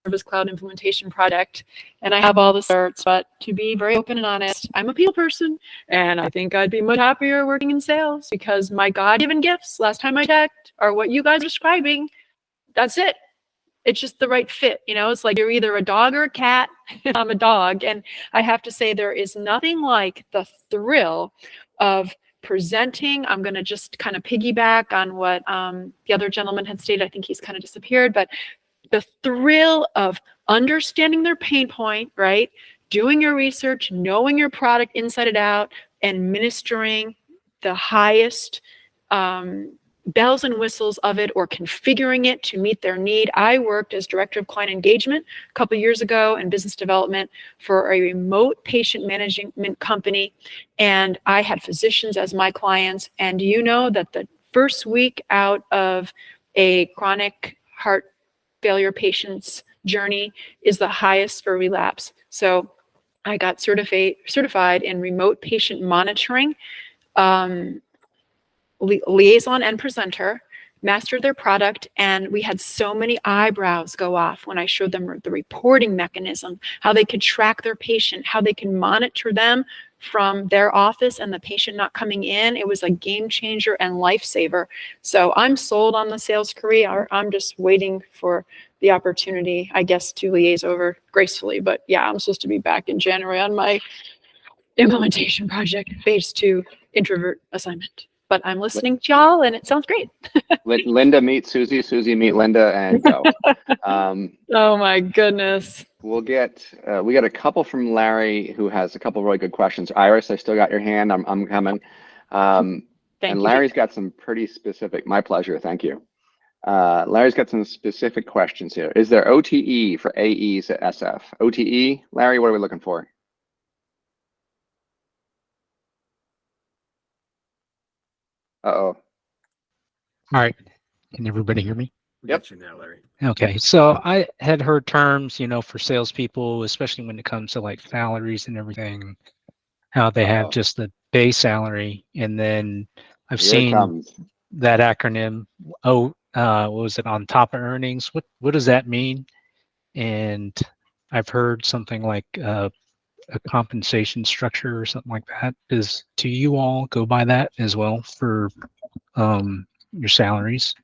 Service Cloud implementation project, and I have all the certs. But to be very open and honest, I'm a people person, and I think I'd be much happier working in sales, because my God-given gifts, last time I checked, are what you guys are describing. That's it. It's just the right fit. It's like you're either a dog or a cat. I'm a dog. And I have to say, there is nothing like the thrill of presenting. I'm going to just kind of piggyback on what the other gentleman had stated. I think he's kind of disappeared, but the thrill of understanding their pain point, right? Doing your research, knowing your product inside and out, and ministering the highest bells and whistles of it, or configuring it to meet their need. I worked as director of client engagement a couple of years ago and business development for a remote patient management company, and I had physicians as my clients. And you know that the first week out of a chronic heart failure patient's journey is the highest for relapse. So I got certified in remote patient monitoring, liaison and presenter, mastered their product, and we had so many eyebrows go off when I showed them the reporting mechanism, how they could track their patient, how they can monitor them from their office and the patient not coming in. It was a game changer and lifesaver. So I'm sold on the sales career. I'm just waiting for the opportunity, I guess, to liaise over gracefully. But yeah, I'm supposed to be back in January on my implementation project, phase 2 introvert assignment. But I'm listening to y'all, and it sounds great. Linda meet Susie, Susie meet Linda, and go. Oh my goodness. We got a couple from Larry, who has a couple of really good questions. Iris, I still got your hand. I'm coming. Thank and you. Larry's got some pretty specific. My pleasure. Thank you. Larry's got some specific questions here. Is there OTE for AEs at SF? OTE, Larry, what are we looking for? Uh-oh. All right. Can everybody hear me? Yep. Okay. So I had heard terms, for salespeople, especially when it comes to like salaries and everything, how they have just the base salary. And then I've Here it seen comes. that acronym. What was it, on top of earnings? What does that mean? And I've heard something like a compensation structure or something like that. Do you all go by that as well for your salaries?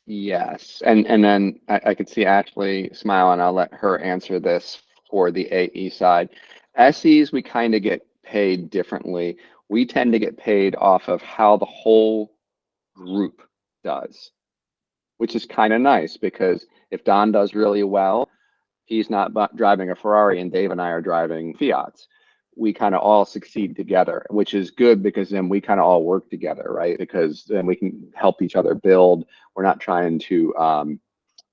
Yes, and then I could see Ashleigh smile, and I'll let her answer this for the AE side. SEs, we kind of get paid differently. We tend to get paid off of how the whole group does, which is kind of nice, because if Don does really well, he's not driving a Ferrari and Dave and I are driving Fiats. We kind of all succeed together, which is good, because then we kind of all work together, right? Because then we can help each other build. We're not trying to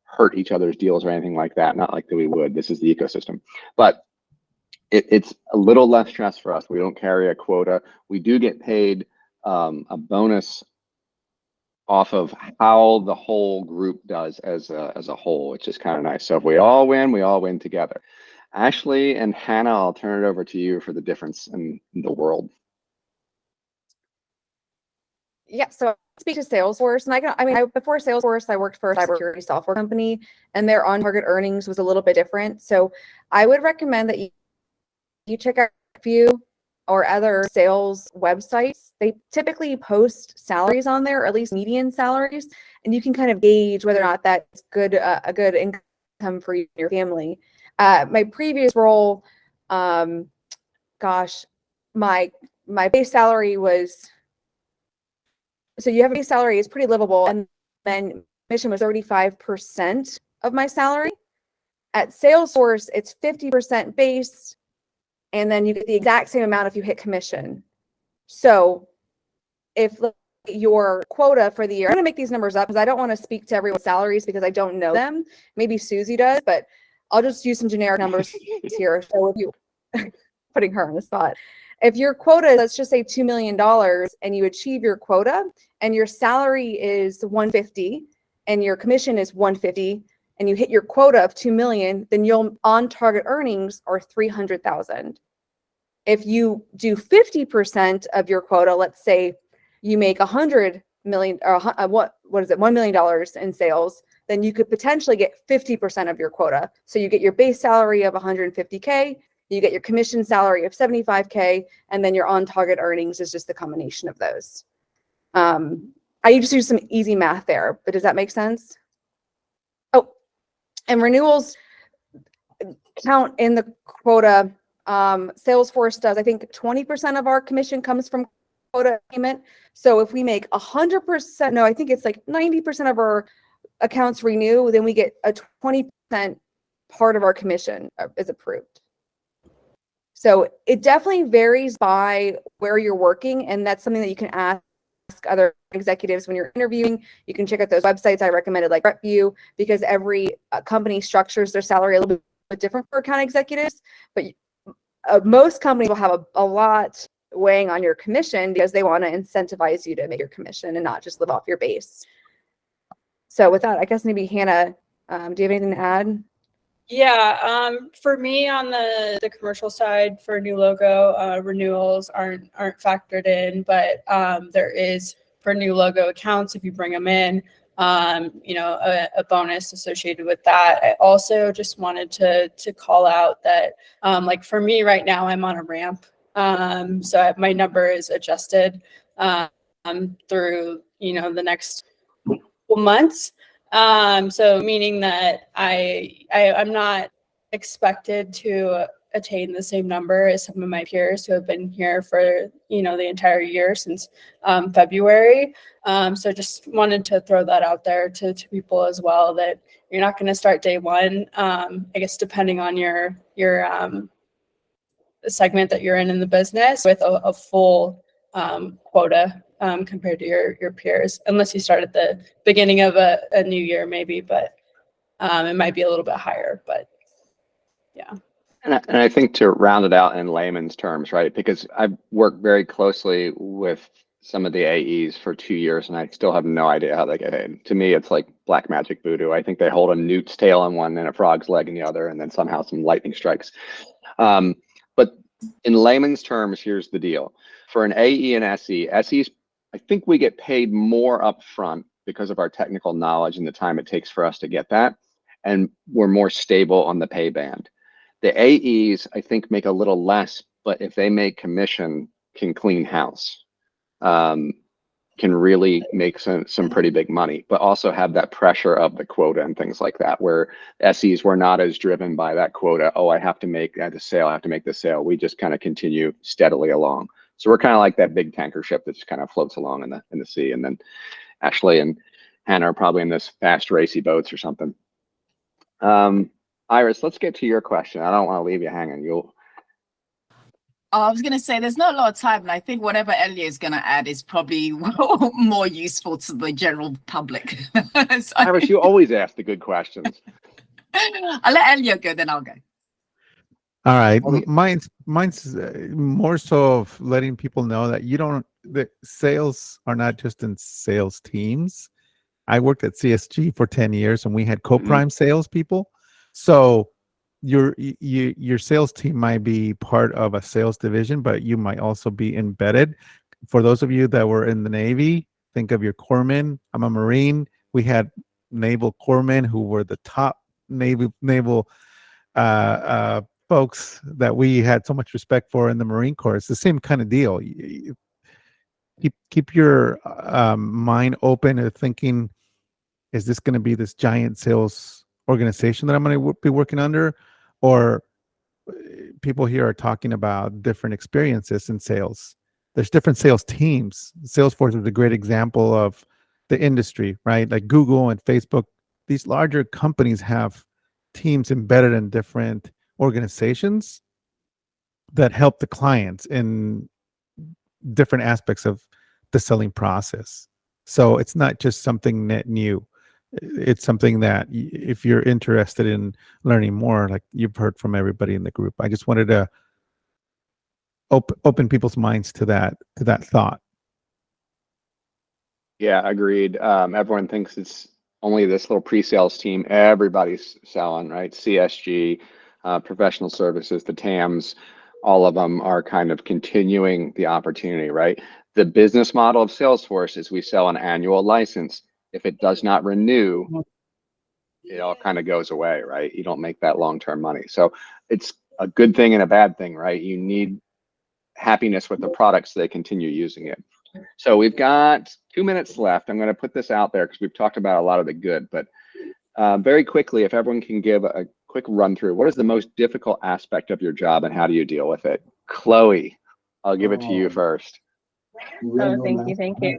hurt each other's deals or anything like that. Not like that we would. This is the ecosystem. But it's a little less stress for us. We don't carry a quota. We do get paid a bonus off of how the whole group does as a whole, which is kind of nice. So if we all win together. Ashleigh and Hanna, I'll turn it over to you for the difference in the world. Yeah, so I speak to Salesforce, and before Salesforce, I worked for a cybersecurity software company, and their on-target earnings was a little bit different. So I would recommend that you check out a few or other sales websites. They typically post salaries on there, or at least median salaries, and you can kind of gauge whether or not that's a good income for you and your family. My previous role, my base salary was, so you have a base salary is pretty livable, and then commission was 35% of my salary. At Salesforce, it's 50% base, and then you get the exact same amount if you hit commission. So if your quota for the year, I'm going to make these numbers up because I don't want to speak to everyone's salaries because I don't know them. Maybe Susie does, but I'll just use some generic numbers here. So if you, putting her on the spot, if your quota, let's just say $2 million, and you achieve your quota, and your salary is 150, and your commission is 150, and you hit your quota of 2 million, then your on-target earnings are 300,000. If you do 50% of your quota, let's say you make 100 million, or $1 million in sales, then you could potentially get 50% of your quota. So you get your base salary of 150K, you get your commission salary of 75K, and then your on-target earnings is just the combination of those. I just do some easy math there, but does that make sense? Oh, and renewals count in the quota. Salesforce does, I think 20% of our commission comes from quota payment. So if we make 100%, no, I think it's like 90% of our accounts renew, then we get a 20% part of our commission is approved. So it definitely varies by where you're working, and that's something that you can ask other executives when you're interviewing. You can check out those websites I recommended, like RepView, because every company structures their salary a little bit different for account executives. But most companies will have a lot weighing on your commission because they want to incentivize you to make your commission and not just live off your base. So with that, I guess maybe Hanna, do you have anything to add? Yeah, for me on the commercial side for new logo, renewals aren't factored in, but there is for new logo accounts, if you bring them in, a bonus associated with that. I also just wanted to call out that like for me right now, I'm on a ramp. So my number is adjusted through, the next couple months. So meaning that I'm not expected to attain the same number as some of my peers who have been here for, the entire year since February. So just wanted to throw that out there to people as well, that you're not going to start day one. I guess depending on your segment that you're in the business with a full quota compared to your peers, unless you start at the beginning of a new year, maybe, but it might be a little bit higher, but yeah. And I think to round it out in layman's terms, right? Because I've worked very closely with some of the AEs for 2 years, and I still have no idea how they get paid. To me, it's like black magic voodoo. I think they hold a newt's tail in one and a frog's leg in the other, and then somehow some lightning strikes. But in layman's terms, here's the deal. For an AE and SE, SEs, I think we get paid more upfront because of our technical knowledge and the time it takes for us to get that. And we're more stable on the pay band. The AEs, I think, make a little less, but if they make commission, can clean house, can really make some pretty big money, but also have that pressure of the quota and things like that, where SEs were not as driven by that quota. Oh, I have to make the sale, I have to make the sale. We just kind of continue steadily along. So we're kind of like that big tanker ship that just kind of floats along in the sea. And then Ashleigh and Hanna are probably in this fast racy boats or something. Iris, let's get to your question. I don't want to leave you hanging. I was going to say there's not a lot of time, and I think whatever Elliot is going to add is probably more useful to the general public. So, Iris, you always ask the good questions. I'll let Elliot go, then I'll go. All right, mine's more so of letting people know that that sales are not just in sales teams. I worked at CSG for 10 years, and we had co-prime sales people. So your sales team might be part of a sales division, but you might also be embedded. For those of you that were in the Navy, think of your corpsmen. I'm a Marine. We had naval corpsmen who were the top naval folks that we had so much respect for in the Marine Corps. It's the same kind of deal. Keep your mind open to thinking, is this going to be this giant sales organization that I'm going to be working under? Or people here are talking about different experiences in sales. There's different sales teams. Salesforce is a great example of the industry, right? Like Google and Facebook, these larger companies have teams embedded in different organizations that help the clients in different aspects of the selling process. So it's not just something net new. It's something that if you're interested in learning more, like you've heard from everybody in the group, I just wanted to open people's minds to that thought. Yeah, agreed. Everyone thinks it's only this little pre-sales team. Everybody's selling, right? CSG, professional services, the TAMs, all of them are kind of continuing the opportunity, right? The business model of Salesforce is we sell an annual license. If it does not renew, it all kind of goes away, right? You don't make that long-term money. So it's a good thing and a bad thing, right? You need happiness with the product so they continue using it. So we've got 2 minutes left. I'm going to put this out there because we've talked about a lot of the good, but very quickly, if everyone can give a quick run through, what is the most difficult aspect of your job and how do you deal with it? Chloe, I'll give it to you first. Oh, thank you.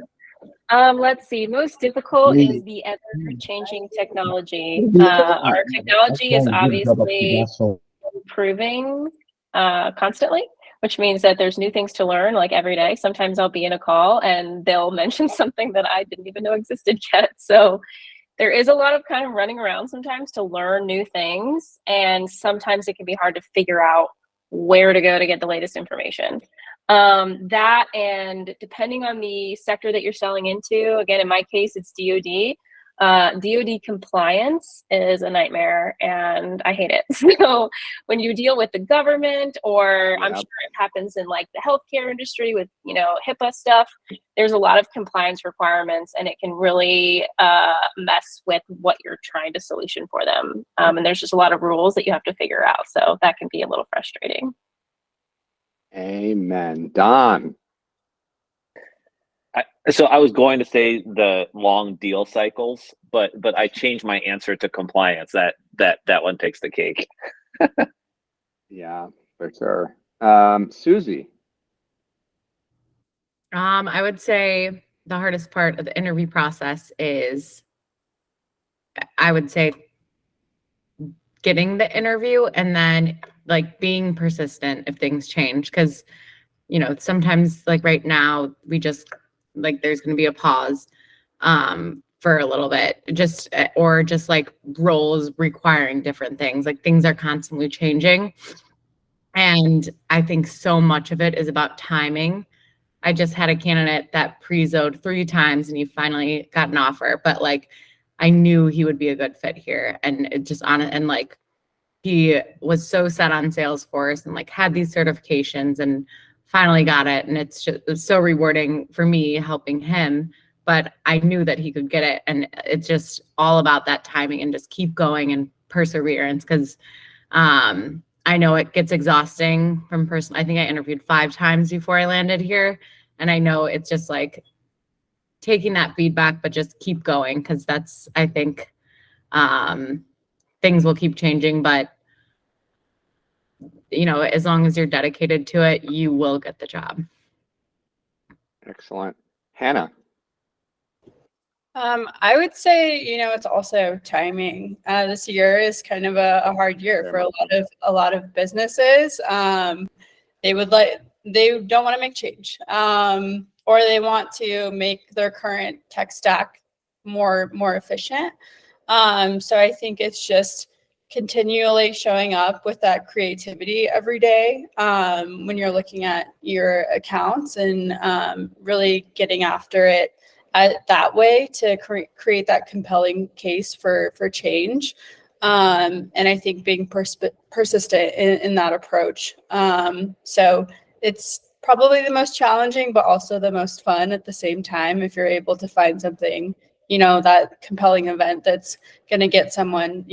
Let's see. Most difficult is the ever-changing technology. Our technology is obviously improving constantly, which means that there's new things to learn like every day. Sometimes I'll be in a call and they'll mention something that I didn't even know existed yet. So there is a lot of kind of running around sometimes to learn new things, and sometimes it can be hard to figure out where to go to get the latest information. That, and depending on the sector that you're selling into, again, in my case, it's DoD. DoD compliance is a nightmare and I hate it. So when you deal with the government, or I'm sure it happens in like the healthcare industry with, HIPAA stuff, there's a lot of compliance requirements and it can really mess with what you're trying to solution for them. And there's just a lot of rules that you have to figure out. So that can be a little frustrating. Amen. Don. So I was going to say the long deal cycles, but I changed my answer to compliance. That one takes the cake. Yeah, for sure. Susie. I would say the hardest part of the interview process is, I would say, getting the interview and then like being persistent if things change, because you know, sometimes like right now we just like there's going to be a pause for a little bit, or just like roles requiring different things. Like things are constantly changing. And I think so much of it is about timing. I just had a candidate that pre-zoed 3 times and he finally got an offer, but like I knew he would be a good fit here. And it just and like he was so set on Salesforce and like had these certifications and finally got it. And it's so rewarding for me helping him, but I knew that he could get it. And it's just all about that timing and just keep going and perseverance. Cause I know it gets exhausting from I think I interviewed 5 times before I landed here. And I know it's just like taking that feedback, but just keep going. Cause that's, I think, things will keep changing, but you know, as long as you're dedicated to it, you will get the job. Excellent. Hanna. I would say, you know, it's also timing. This year is kind of a hard year for a lot of businesses. They don't want to make change, or they want to make their current tech stack more efficient. So I think it's just continually showing up with that creativity every day when you're looking at your accounts and really getting after it that way to create that compelling case for change. And I think being persistent in that approach. So it's probably the most challenging, but also the most fun at the same time if you're able to find something, you know, that compelling event that's going to get someone,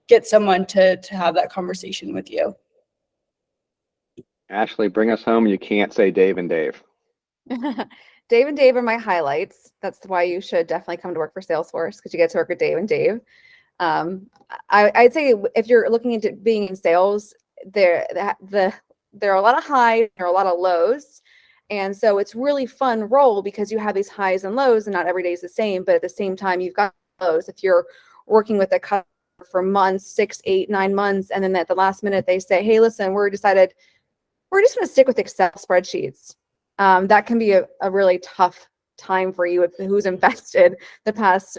get someone to have that conversation with you. Asleigh, bring us home. You can't say Dave and Dave. Dave and Dave are my highlights. That's why you should definitely come to work for Salesforce, because you get to work with Dave and Dave. I'd say if you're looking into being in sales, there are a lot of highs, there are a lot of lows. And so it's really fun role because you have these highs and lows and not every day is the same, but at the same time, you've got lows. If you're working with a customer for months, 6, 8, 9 months, and then at the last minute they say, hey, listen, we're just going to stick with Excel spreadsheets. That can be a really tough time for you who's invested the past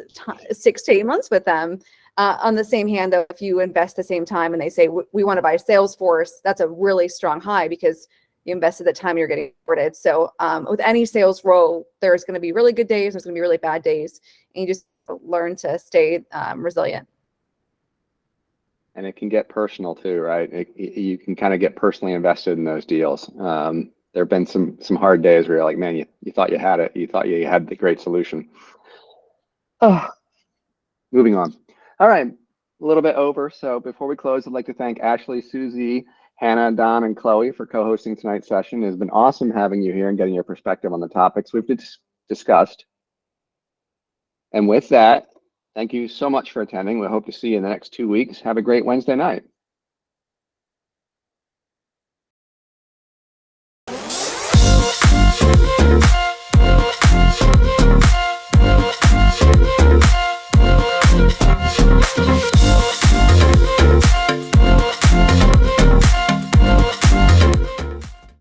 6 to 8 months with them. On the same hand, though, if you invest the same time and they say, we want to buy Salesforce, that's a really strong high because you invested the time you're getting rewarded. So with any sales role, there's going to be really good days, there's going to be really bad days, and you just learn to stay resilient. And it can get personal too, right? You can kind of get personally invested in those deals. There have been some hard days where you're like, man, you thought you had it. You thought you had the great solution. Oh, moving on. All right, a little bit over. So before we close, I'd like to thank Asleigh, Susie, Hanna, Don, and Chloe for co-hosting tonight's session. It's been awesome having you here and getting your perspective on the topics we've discussed. And with that, thank you so much for attending. We hope to see you in the next 2 weeks. Have a great Wednesday night.